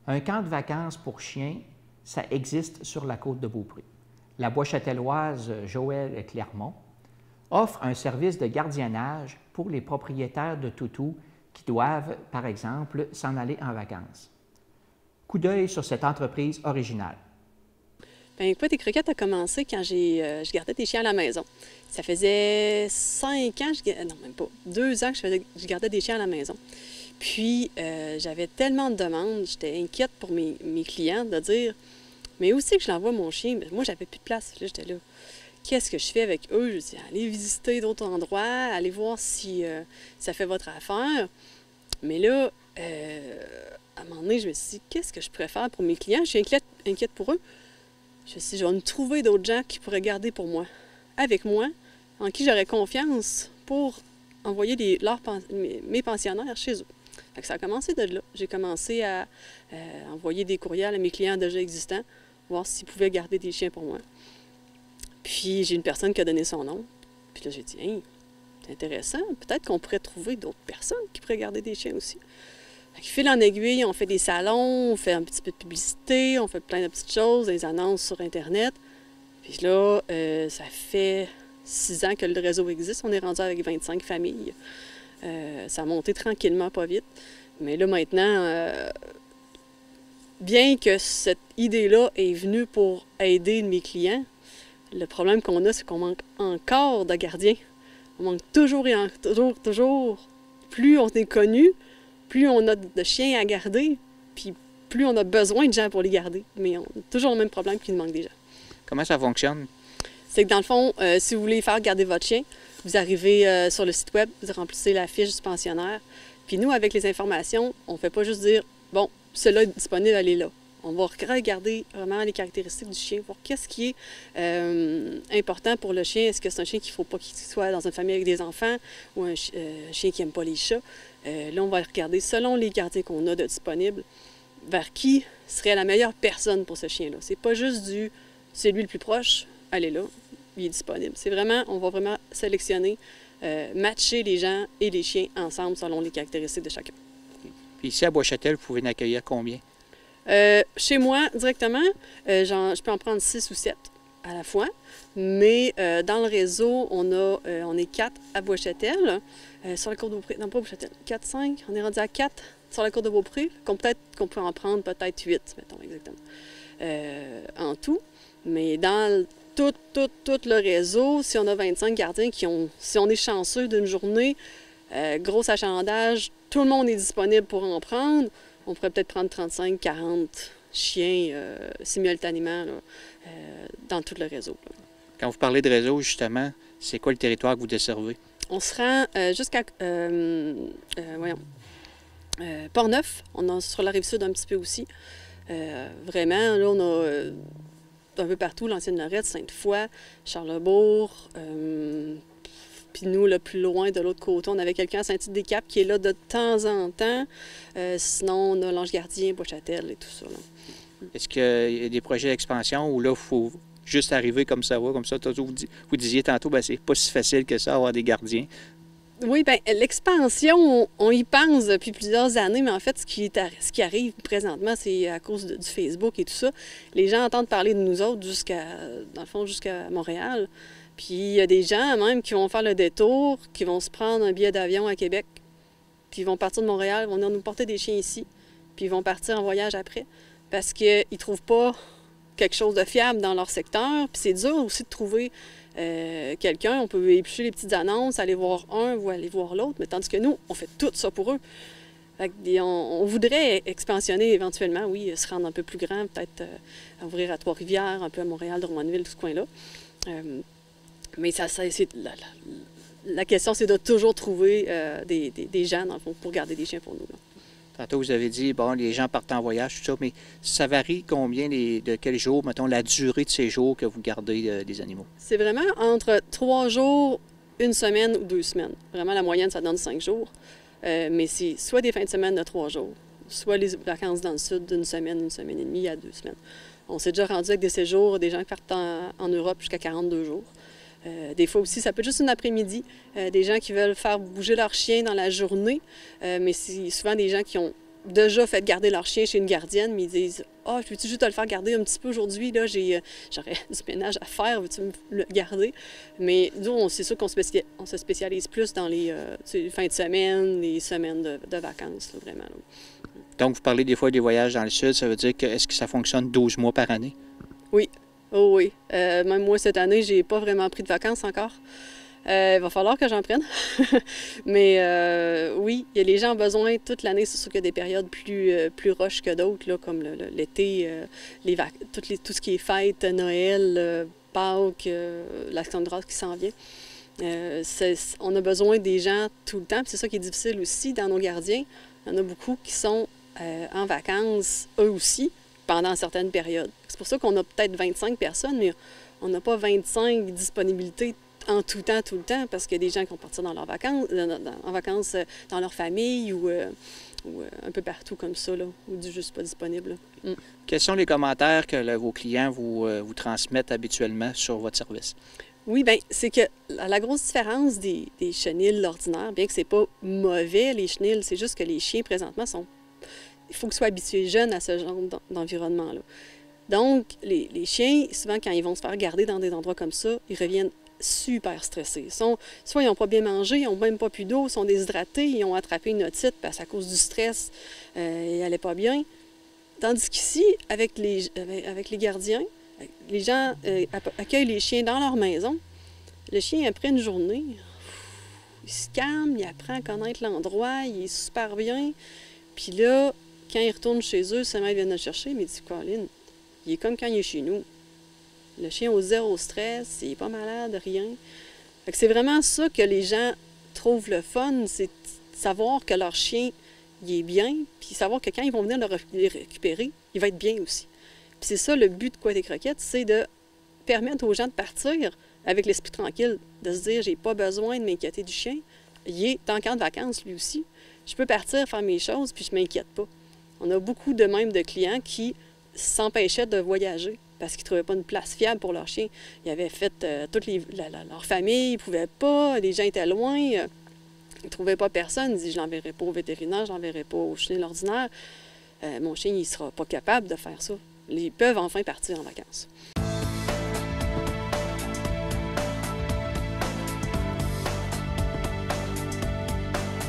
Un camp de vacances pour chiens, ça existe sur la côte de Beaupré. La Bois-Châtelloise Joëlle Clermont offre un service de gardiennage pour les propriétaires de toutous qui doivent, par exemple, s'en aller en vacances. Coup d'œil sur cette entreprise originale. Bien, Écoute et Croquettes a commencé quand je gardais des chiens à la maison. Ça faisait 5 ans, non même pas, 2 ans que je gardais des chiens à la maison. Puis, j'avais tellement de demandes, j'étais inquiète pour mes clients de dire « Mais où c'est que je l'envoie mon chien? » Moi, j'avais plus de place. Là, j'étais là. Qu'est-ce que je fais avec eux? Je dis, allez visiter d'autres endroits, allez voir si ça fait votre affaire. Mais là, à un moment donné, je me suis dit, qu'est-ce que je pourrais faire pour mes clients? Je suis inquiète pour eux. Je me suis dit, je vais me trouver d'autres gens qui pourraient garder pour moi, avec moi, en qui j'aurais confiance pour envoyer mes pensionnaires chez eux. Fait que ça a commencé de là. J'ai commencé à envoyer des courriels à mes clients déjà existants, voir s'ils pouvaient garder des chiens pour moi. Puis j'ai une personne qui a donné son nom. Puis là, j'ai dit, hey, c'est intéressant. Peut-être qu'on pourrait trouver d'autres personnes qui pourraient garder des chiens aussi. Fait que fil en aiguille, on fait des salons, on fait un petit peu de publicité, on fait plein de petites choses, des annonces sur Internet. Puis là, ça fait 6 ans que le réseau existe. On est rendu avec 25 familles. Ça a monté tranquillement, pas vite. Mais là, maintenant, bien que cette idée-là est venue pour aider mes clients, le problème qu'on a, c'est qu'on manque encore de gardiens. On manque toujours et toujours. Plus on est connu, plus on a de chiens à garder, puis plus on a besoin de gens pour les garder. Mais on a toujours le même problème qu'il manque des gens. Comment ça fonctionne? C'est que dans le fond, si vous voulez faire garder votre chien, vous arrivez sur le site web, vous remplissez la fiche du pensionnaire. Puis nous, avec les informations, on ne fait pas juste dire « Bon, celle-là est disponible, elle est là ». On va regarder vraiment les caractéristiques du chien, voir qu'est-ce qui est important pour le chien. Est-ce que c'est un chien qu'il ne faut pas qu'il soit dans une famille avec des enfants ou un chien qui n'aime pas les chats? Là, on va regarder, selon les gardiens qu'on a de disponibles, vers qui serait la meilleure personne pour ce chien-là. C'est pas juste c'est lui le plus proche, elle est là, il est disponible. C'est vraiment, on va vraiment sélectionner, matcher les gens et les chiens ensemble selon les caractéristiques de chacun. Puis ici, à Bois-Châtel, vous pouvez en accueillir combien? Chez moi, directement, je peux en prendre 6 ou 7 à la fois. Mais dans le réseau, on est 4 à Bois-Châtel. Sur la côte de Beaupré, non pas Bois-Châtel, 4, 5, on est rendu à 4 sur la côte de Beaupré. Peut-être qu'on peut en prendre peut-être 8, mettons exactement, en tout. Mais dans tout le réseau, si on a 25 gardiens si on est chanceux d'une journée, gros achalandage, tout le monde est disponible pour en prendre. On pourrait peut-être prendre 35, 40 chiens simultanément là, dans tout le réseau. Là. Quand vous parlez de réseau, justement, c'est quoi le territoire que vous desservez? On se rend jusqu'à Port-Neuf. On est sur la Rive-Sud un petit peu aussi. Vraiment, là, on a un peu partout, l'ancienne Lorette, Sainte-Foy, Charlesbourg. Puis nous, le plus loin, de l'autre côté, on avait quelqu'un à Saint-Tite-des-Caps qui est là de temps en temps. Sinon, on a l'Ange-Gardien, Bois-Châtel et tout ça. Là. Est-ce qu'il y a des projets d'expansion où là, il faut juste arriver comme ça va, comme ça? Vous disiez tantôt, ben, c'est pas si facile que ça, avoir des gardiens. Oui, bien, l'expansion, on y pense depuis plusieurs années, mais en fait, ce qui arrive présentement, c'est à cause du Facebook et tout ça. Les gens entendent parler de nous autres dans le fond, jusqu'à Montréal. Puis il y a des gens même qui vont faire le détour, qui vont se prendre un billet d'avion à Québec, puis ils vont partir de Montréal, ils vont venir nous porter des chiens ici, puis ils vont partir en voyage après, parce qu'ils ne trouvent pas quelque chose de fiable dans leur secteur. Puis c'est dur aussi de trouver quelqu'un. On peut éplucher les petites annonces, aller voir un ou aller voir l'autre, mais tandis que nous, on fait tout ça pour eux. Fait que on voudrait expansionner éventuellement, oui, se rendre un peu plus grand, peut-être ouvrir à Trois-Rivières, un peu à Montréal, Drummondville, tout ce coin-là. Mais la question, c'est de toujours trouver des gens, dans le fond, pour garder des chiens pour nous. Là. Tantôt, vous avez dit, bon, les gens partent en voyage, tout ça, mais ça varie combien, de quels jours, mettons, la durée de ces jours que vous gardez des animaux? C'est vraiment entre 3 jours, 1 semaine ou 2 semaines. Vraiment, la moyenne, ça donne 5 jours. Mais c'est soit des fins de semaine de 3 jours, soit les vacances dans le sud d'une semaine et demie à 2 semaines. On s'est déjà rendu avec des séjours, des gens qui partent en Europe jusqu'à 42 jours. Des fois aussi, ça peut être juste une après-midi. Des gens qui veulent faire bouger leur chien dans la journée, mais c'est souvent des gens qui ont déjà fait garder leur chien chez une gardienne, mais ils disent « Ah, peux-tu juste te le faire garder un petit peu aujourd'hui? Là, j'aurais du ménage à faire, veux-tu me le garder? » Mais nous, c'est sûr qu'on se spécialise plus dans les fins de semaine, les semaines de vacances, là, vraiment. Là. Donc, vous parlez des fois des voyages dans le sud, ça veut dire que est-ce que ça fonctionne 12 mois par année? Oui. Oh oui. Même moi, cette année, j'ai pas vraiment pris de vacances encore. Il va falloir que j'en prenne. Mais oui, les gens ont besoin toute l'année. C'est sûr qu'il y a des périodes plus roches que d'autres, là, comme l'été, tout ce qui est fête, Noël, Pâques, l'Action de grâce qui s'en vient. On a besoin des gens tout le temps. C'est ça qui est difficile aussi dans nos gardiens. Il y en a beaucoup qui sont en vacances, eux aussi, pendant certaines périodes. C'est pour ça qu'on a peut-être 25 personnes, mais on n'a pas 25 disponibilités en tout le temps, parce qu'il y a des gens qui vont partir dans leurs vacances, en vacances dans leur famille ou un peu partout comme ça, là, ou juste pas disponible. Mm. Quels sont les commentaires que vos clients vous transmettent habituellement sur votre service? Oui, bien, c'est que la grosse différence des chenils ordinaires, bien que c'est pas mauvais, les chenils, c'est juste que les chiens, présentement, il faut qu'ils soient habitués jeunes à ce genre d'environnement-là. Donc, les chiens, souvent, quand ils vont se faire garder dans des endroits comme ça, ils reviennent super stressés. Soit ils n'ont pas bien mangé, ils n'ont même pas plus d'eau, ils sont déshydratés, ils ont attrapé une otite parce qu'à cause du stress, ils n'allaient pas bien. Tandis qu'ici, avec les gardiens, les gens accueillent les chiens dans leur maison. Le chien, après une journée, il se calme, il apprend à connaître l'endroit, il est super bien. Puis là, quand il retourne chez eux, sa mère vient le chercher, mais il dit « Colin, il est comme quand il est chez nous. Le chien au zéro stress, il n'est pas malade, rien. » C'est vraiment ça que les gens trouvent le fun, c'est savoir que leur chien, il est bien, puis savoir que quand ils vont venir le récupérer, il va être bien aussi. Puis c'est ça le but de Quoi des croquettes, c'est de permettre aux gens de partir avec l'esprit tranquille, de se dire « J'ai pas besoin de m'inquiéter du chien. Il est en camp de vacances, lui aussi. Je peux partir faire mes choses, puis je m'inquiète pas. » On a beaucoup de clients qui s'empêchaient de voyager parce qu'ils ne trouvaient pas une place fiable pour leur chien. Ils avaient fait toute leur famille, ils ne pouvaient pas, les gens étaient loin, ils ne trouvaient pas personne. Ils disaient « Je ne l'enverrai pas au vétérinaire, je ne l'enverrai pas au chenil ordinaire. Mon chien, il ne sera pas capable de faire ça. » Ils peuvent enfin partir en vacances.